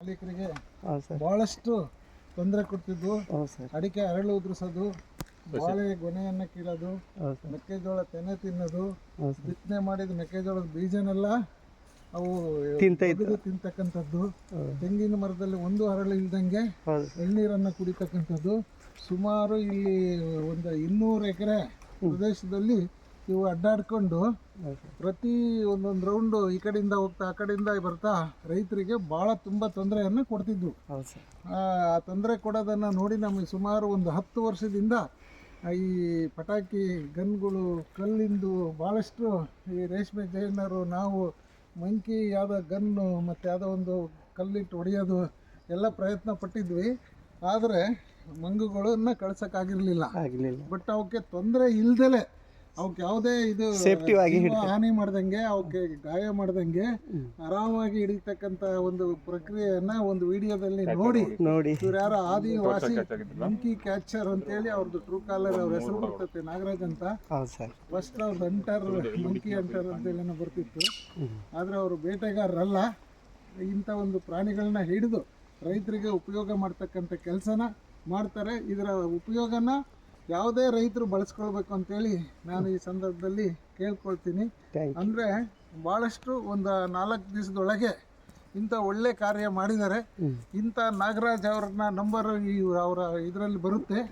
ಮಾಲೀಕರಿಗೆ ಹೌದು ಸರ್. ಬಹಳಷ್ಟು ತೊಂದರೆ ಕೊಡ್ತಿದ್ವು. ಹೌದು ಸರ್. ಅಡಿಕೆ ಅರಳು ಉದುರಿಸೋದು, ಬಾಳೆ ಗೊನೆಯನ್ನು ಕೀಳೋದು, ಹೌದು ಸರ್. ಮೆಕ್ಕೆಜೋಳ ತೆನೆ ತಿನ್ನೋದು, ಹೌದು ಸರ್. ಬಿತ್ತನೆ ಮಾಡಿದ ಮೆಕ್ಕೆಜೋಳದ ಬೀಜನೆಲ್ಲ ಅವು ತಿಂತೈತೆ. ತಿಂತಕ್ಕಂಥದ್ದು, ಹೌದು. ತೆಂಗಿನ ಮರದಲ್ಲಿ ಒಂದು ಹರಳು ಇಲ್ದಂಗೆ ಹೌದು ಸರ್. ಎಳ್ನೀರನ್ನು ಕುಡಿತಕ್ಕಂಥದ್ದು. ಸುಮಾರು ಇಲ್ಲಿ ಒಂದು 200 ಎಕರೆ ಪ್ರದೇಶದಲ್ಲಿ ಇವು ಅಡ್ಡಾಡ್ಕೊಂಡು ಹೌದು ಸರ್. ಪ್ರತಿ ಒಂದೊಂದು ರೌಂಡು ಈ ಕಡೆಯಿಂದ ಹೋಗ್ತಾ ಆ ಕಡೆಯಿಂದ ಬರ್ತಾ ರೈತರಿಗೆ ಭಾಳ ತುಂಬ ತೊಂದರೆಯನ್ನು ಕೊಡ್ತಿದ್ವು. ಹೌದು ಸರ್. ಆ ತೊಂದರೆ ಕೊಡೋದನ್ನು ನೋಡಿ ನಮಗೆ ಸುಮಾರು ಒಂದು 10 ವರ್ಷದಿಂದ ಈ ಪಟಾಕಿ ಗನ್ಗಳು ಕಲ್ಲಿಂದು ಭಾಳಷ್ಟು ಈ ರೇಷ್ಮೆ ಜೈನರು ನಾವು ಮಂಕಿ ಯಾವುದೋ ಗನ್ನು ಮತ್ತು ಯಾವುದೋ ಒಂದು ಕಲ್ಲಿಟ್ಟು ಹೊಡೆಯೋದು ಎಲ್ಲ ಪ್ರಯತ್ನ ಪಟ್ಟಿದ್ವಿ. ಆದರೆ ಮಂಗುಗಳನ್ನು ಕಳ್ಸೋಕ್ಕಾಗಿರಲಿಲ್ಲ. ಆಗಲಿಲ್ಲ. ಬಟ್ ಅವಕ್ಕೆ ತೊಂದರೆ ಇಲ್ದಲೆ ಅವಕ್ಕೆ ಯಾವುದೇ ಇದು ಸೇಫ್ಟಿವ್ ಆಗಿ ಜೀವ ಹಾನಿ ಮಾಡ್ದಂಗೆ ಅವಕ್ಕೆ ಗಾಯ ಮಾಡ್ದಂಗೆ ಆರಾಮಾಗಿ ಹಿಡಿತಕ್ಕಂಥ ಒಂದು ಪ್ರಕ್ರಿಯೆಯನ್ನ ಒಂದು ವಿಡಿಯೋದಲ್ಲಿ ನೋಡಿ ಇವ್ರು ಯಾರೋ ಆದಿವಾಸಿ ಮಂಕಿ ಕ್ಯಾಚರ್ ಅಂತೇಳಿ ಅವ್ರದ್ದು ಟ್ರೂ ಕಾಲರ್ ಅವ್ರ ಹೆಸರು ಬರ್ತೈತೆ, ನಾಗರಾಜ್ ಅಂತ. ಹೌದು ಸರ್. ಫಸ್ಟ್ ಅವ್ರದ್ದು ಅಂಟರ್ ಮಂಕಿ ಅಂಟರ್ ಅಂತೇಳಿ ಬರ್ತಿತ್ತು. ಆದರೆ ಅವರು ಬೇಟೆಗಾರರಲ್ಲ. ಇಂಥ ಒಂದು ಪ್ರಾಣಿಗಳನ್ನ ಹಿಡಿದು ರೈತರಿಗೆ ಉಪಯೋಗ ಮಾಡ್ತಕ್ಕಂಥ ಕೆಲಸನ ಮಾಡ್ತಾರೆ. ಇದರ ಉಪಯೋಗನ ಯಾವುದೇ ರೈತರು ಬಳಸ್ಕೊಳ್ಬೇಕು ಅಂತೇಳಿ ನಾನು ಈ ಸಂದರ್ಭದಲ್ಲಿ ಕೇಳ್ಕೊಳ್ತೀನಿ. ಅಂದರೆ ಭಾಳಷ್ಟು ಒಂದು 4 ದಿವಸದೊಳಗೆ ಇಂಥ ಒಳ್ಳೆ ಕಾರ್ಯ ಮಾಡಿದ್ದಾರೆ. ಇಂಥ ನಾಗರಾಜ್ ಅವ್ರನ್ನ ನಂಬರ್ ಅವರ ಇದರಲ್ಲಿ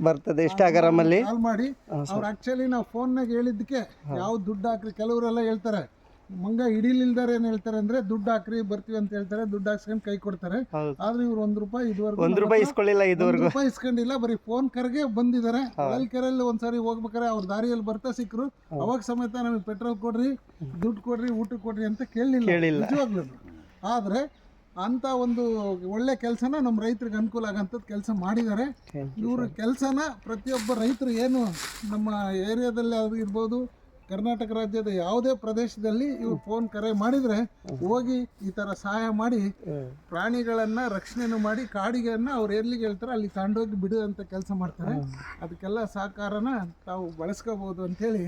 ಬರ್ತದೆ ಇನ್ಸ್ಟಾಗ್ರಾಮಲ್ಲಿ ಕಾಲ್ ಮಾಡಿ. ಅವ್ರು ಆ್ಯಕ್ಚುಲಿ ನಾವು ಫೋನ್ನಾಗ ಹೇಳಿದ್ದಕ್ಕೆ ಯಾವ ದುಡ್ಡು ಹಾಕ್ರಿ, ಕೆಲವರೆಲ್ಲ ಹೇಳ್ತಾರೆ ಮಂಗ ಹಿಡಿಲಿಲ್ದಾರೆ ಏನು ಹೇಳ್ತಾರೆ ಅಂದ್ರೆ ದುಡ್ಡು ಹಾಕ್ರಿ ಬರ್ತೀವಿ ಅಂತ ಹೇಳ್ತಾರೆ, ದುಡ್ಡು ಹಾಕ್ಸ್ಕೊಂಡು ಕೈ ಕೊಡ್ತಾರೆ. ಆದ್ರೆ ಇವ್ರು ₹1 ಇದುವರೆಗೂ ₹1 ಇಸ್ಕೊಂಡಿಲ್ಲ. ಬರೀ ಫೋನ್ ಕರೆಗೆ ಬಂದಿದ್ದಾರೆ. ಕೆರೆಯಲ್ಲಿ ಒಂದ್ಸರಿ ಹೋಗ್ಬೇಕಾರೆ ಅವ್ರ ದಾರಿಯಲ್ಲಿ ಬರ್ತಾ ಸಿಕ್ಕರು. ಅವಾಗ ಸಮೇತ ನಮಗೆ ಪೆಟ್ರೋಲ್ ಕೊಡ್ರಿ, ದುಡ್ಡು ಕೊಡ್ರಿ, ಊಟ ಕೊಡ್ರಿ ಅಂತ ಕೇಳಲಿಲ್ಲ ನಿಜವಾಗ್ಲೂ. ಆದ್ರೆ ಅಂತ ಒಂದು ಒಳ್ಳೆ ಕೆಲಸನ ನಮ್ಮ ರೈತರಿಗೆ ಅನುಕೂಲ ಆಗಂಥದ್ದು ಕೆಲಸ ಮಾಡಿದ್ದಾರೆ. ಇವ್ರ ಕೆಲಸನ ಪ್ರತಿಯೊಬ್ಬ ರೈತರು ಏನು ನಮ್ಮ ಏರಿಯಾದಲ್ಲಿ ಅದು ಇರ್ಬೋದು, ಕರ್ನಾಟಕ ರಾಜ್ಯದ ಯಾವುದೇ ಪ್ರದೇಶದಲ್ಲಿ ಇವ್ರು ಫೋನ್ ಕರೆ ಮಾಡಿದರೆ ಹೋಗಿ ಈ ಥರ ಸಹಾಯ ಮಾಡಿ ಪ್ರಾಣಿಗಳನ್ನು ರಕ್ಷಣೆನೂ ಮಾಡಿ ಕಾಡಿಗೆಯನ್ನು ಅವ್ರು ಎಲ್ಲಿಗೆ ಹೇಳ್ತಾರೆ ಅಲ್ಲಿ ತಗೊಂಡೋಗಿ ಬಿಡುವಂಥ ಕೆಲಸ ಮಾಡ್ತಾರೆ. ಅದಕ್ಕೆಲ್ಲ ಸಹಕಾರನ ತಾವು ಬಳಸ್ಕೋಬೋದು ಅಂಥೇಳಿ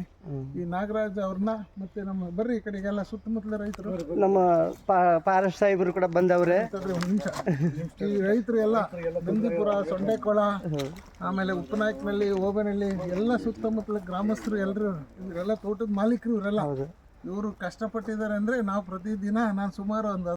ಈ ನಾಗರಾಜ್ ಅವ್ರನ್ನ ಮತ್ತು ನಮ್ಮ ಬರ್ರಿ ಈ ಕಡೆಗೆಲ್ಲ ಸುತ್ತಮುತ್ತಲ ರೈತರು, ನಮ್ಮ ಫಾರೆಸ್ಟ್ ಸಾಹೇಬರು ಕೂಡ ಬಂದವ್ರೆ. ಒಂದು ನಿಮಿಷ, ಈ ರೈತರು ಎಲ್ಲ ಬಂದೀಪುರ, ಸೊಂಡೆಕೊಳ, ಆಮೇಲೆ ಉಪ್ಪನಾಯಕನಹಳ್ಳಿ, ಓಬನಹಳ್ಳಿ ಎಲ್ಲ ಸುತ್ತಮುತ್ತಲ ಗ್ರಾಮಸ್ಥರು ಎಲ್ಲರೂ ಇವರೆಲ್ಲ ತೋಟದ ಮಾಲೀಕರು ಇವರೆಲ್ಲ. ಇವರು ಕಷ್ಟಪಟ್ಟಿದ್ದಾರೆ ಅಂದರೆ ನಾವು ಪ್ರತಿದಿನ ನಾನು ಸುಮಾರು ಒಂದು